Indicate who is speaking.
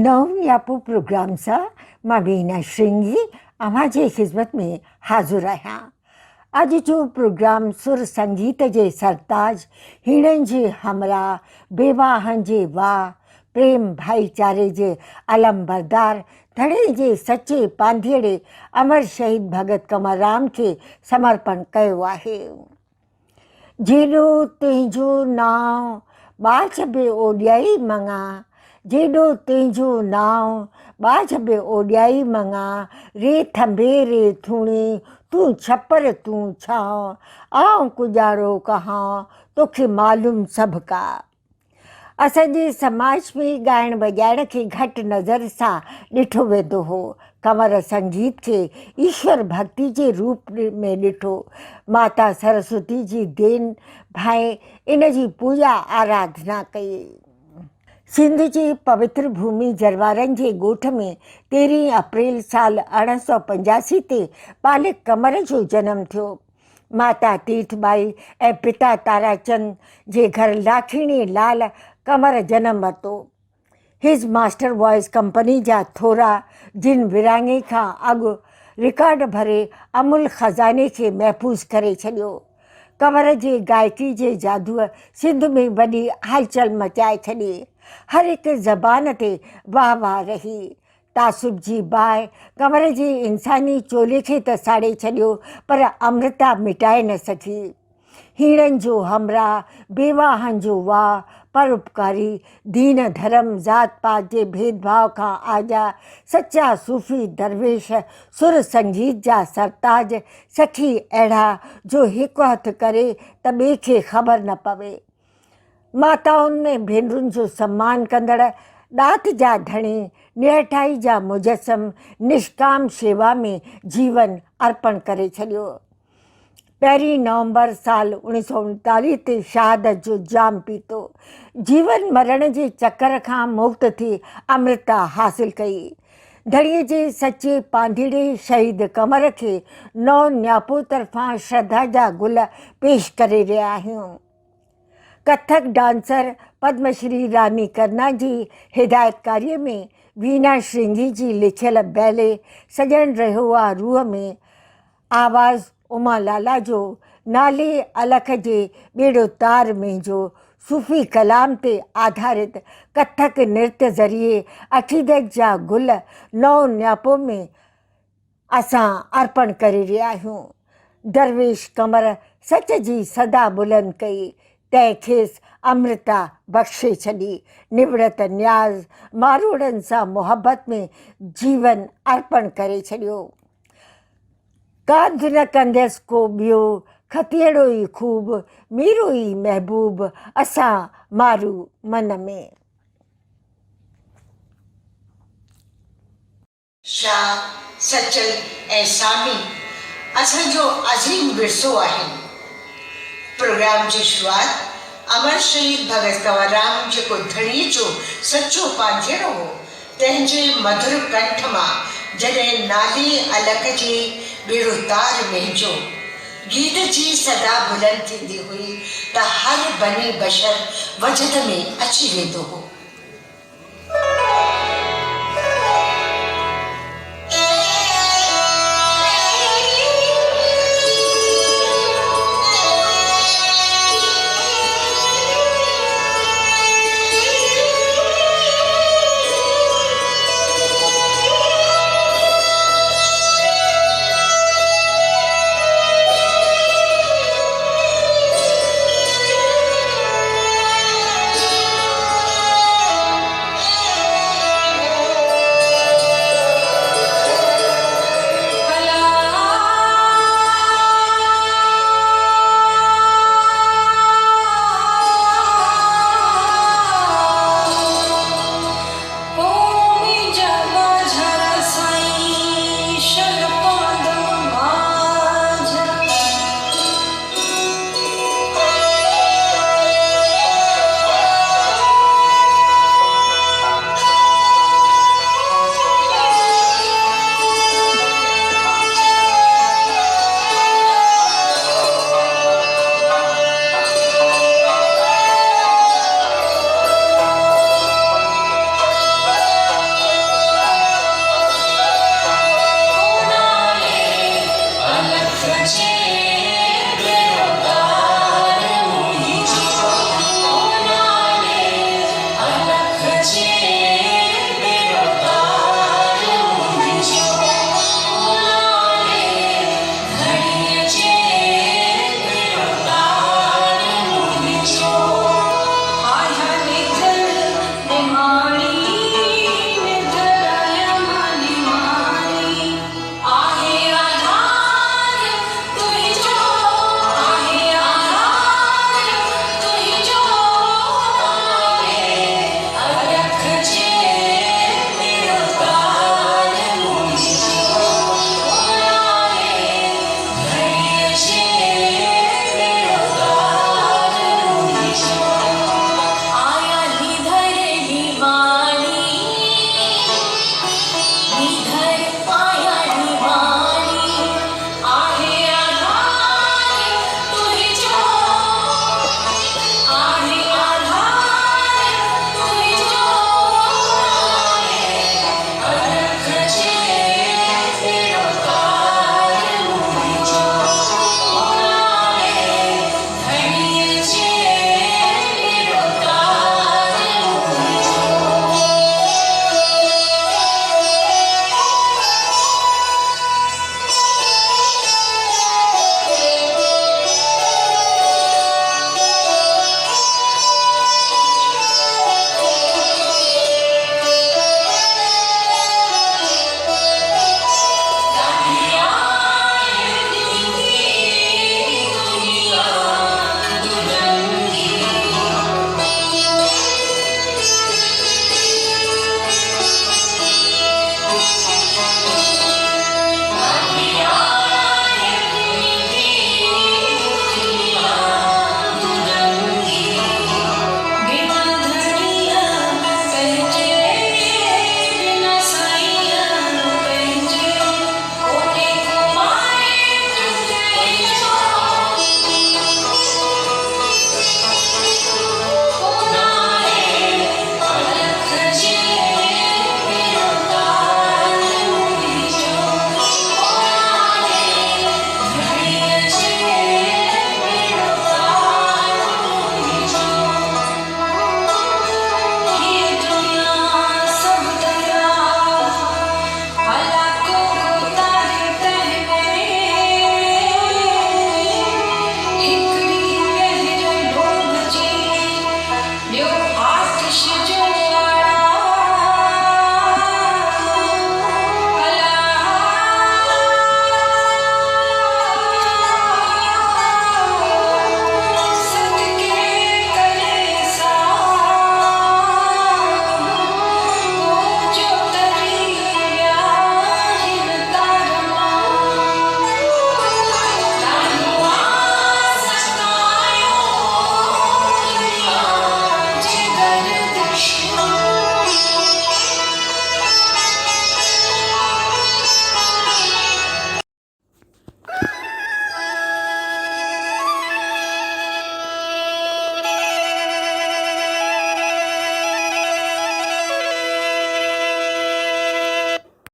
Speaker 1: नव यापो प्रोग्राम सा मां वीना श्रृंगी अव्हां जे ख़िदमत में हाज़िर आहियां। अॼु जो प्रोग्राम सुर संगीत जे सरताज हीणनि जे हमरा, बेवाहनि जे वाह, प्रेम भाईचारे जे अलमबरदार धड़े जे सचे पांधीअड़े अमर शहीद भगत कंवरराम खे समर्पण कयो आहे। जेॾो तुंहिंजो नाव बाझ बि ओॾियाई मङा, जेॾो तुंहिंजो नाव बाझ बि ओॾियाई मङा, रे थंभे रे थूणी तूं छपर तूं छांव, आऊं कुॼारो कहां तोखे मालूम सभु का। असांजे समाज में ॻाइण वॼाइण खे घटि नज़र सां ॾिठो वेंदो हो। कंवर संगीत खे ईश्वर भक्ति जे रूप में ॾिठो। माता सरस्वती जी देन भाई इन जी पूजा आराधना कई। सिंध जे पवित्र भूमि जरवारनि जे ॻोठ में 13 अप्रैल साल 1885 ते बालिक कंवर जो जनम थियो। माता तीर्थबाई ऐं पिता ताराचंद जे घर लाखिणी लाल कंवर जनम वरितो। हिज मास्टर वॉइस कंपनी जा थोरा जिन विराङे खां अॻु रिकॉर्ड भरे अमुल ख़ज़ाने खे महफ़ूज़ करे छॾियो। कंवर जे गायकी जे जादूअ सिंध में वॾी हलचल मचाए छॾी। हर हिकु ज़बान ते वाह वाह रही। तासुब जी बाहि कंवर जे इंसानी चोले खे त साड़े छॾियो, पर अमृता मिटाए न सघी। हीणनि जो हमरा, बेवाहनि जो वाह, परोपकारी, दीन धर्म ज़ात पात जे भेदभाव खां आजा, सच्चा सूफ़ी दरवेश, सुर संगीत जा सरताज, सखी अहिड़ा जो हिकु हथु करे त ॿिए खे ख़बर न पवे। माताउनि ऐं भेनरुनि जो सम्मान कंदड़, ॾात जा धणी, निहठाई जा मुजस्सम, निष्काम शेवा में जीवन अर्पण करे छॾियो। 1 नवंबर साल 1939 ते शहादत जो जाम पीतो। जीवन मरण जे चकर खां मुक्त थी अमृता हासिल कई। धड़ीअ जे सचे पांधीड़े शहीद कंवर खे नौ न्यापो तरफ़ां श्रद्धा जा गुल पेश करे रहिया आहियूं। कथक डांसर पद्मश्री रानी कन्ना जी हिदायतकारीअ में वीना श्रृंगी जी लिखियल बैले सॼण रहियो आहे रूह में, आवाज़ उमा लाला जो, नाले अलख जे ॿेड़ो तार में जो, सूफ़ी कलाम ते आधारित कथक नृत्य ज़रिए अक़ीदत जा गुल नौ न्यापो में असां अर्पण करे रहिया आहियूं। दरवेश कंवर सच जी सदा बुलंद कई, तंहिंखेसि अमृता बख़्शे छॾी। निवृत न्याज़ मारोड़नि सां मुहबत में जीवन अर्पण करे छॾियो। काद न कंदसि को ॿियो, खतीअड़ो ई ख़ूब, मीरो ई महबूब, असां मारू मन में।
Speaker 2: शाह, सचल ऐं सामी असांजो अज़ीम विरसो आहिनि। प्रोग्राम जी शुरूआत अमर शहीद भगत कंवरराम जेको धड़ीअ जो सचो पांधीड़ो हो, तंहिंजे मधुर कंठ मां जॾहिं नाले अलख जे ॿेड़ो तार में जो गीत जी सदा बुलंद थींदी हुई त हर बनी बशर वजद में अची वेंदो हो।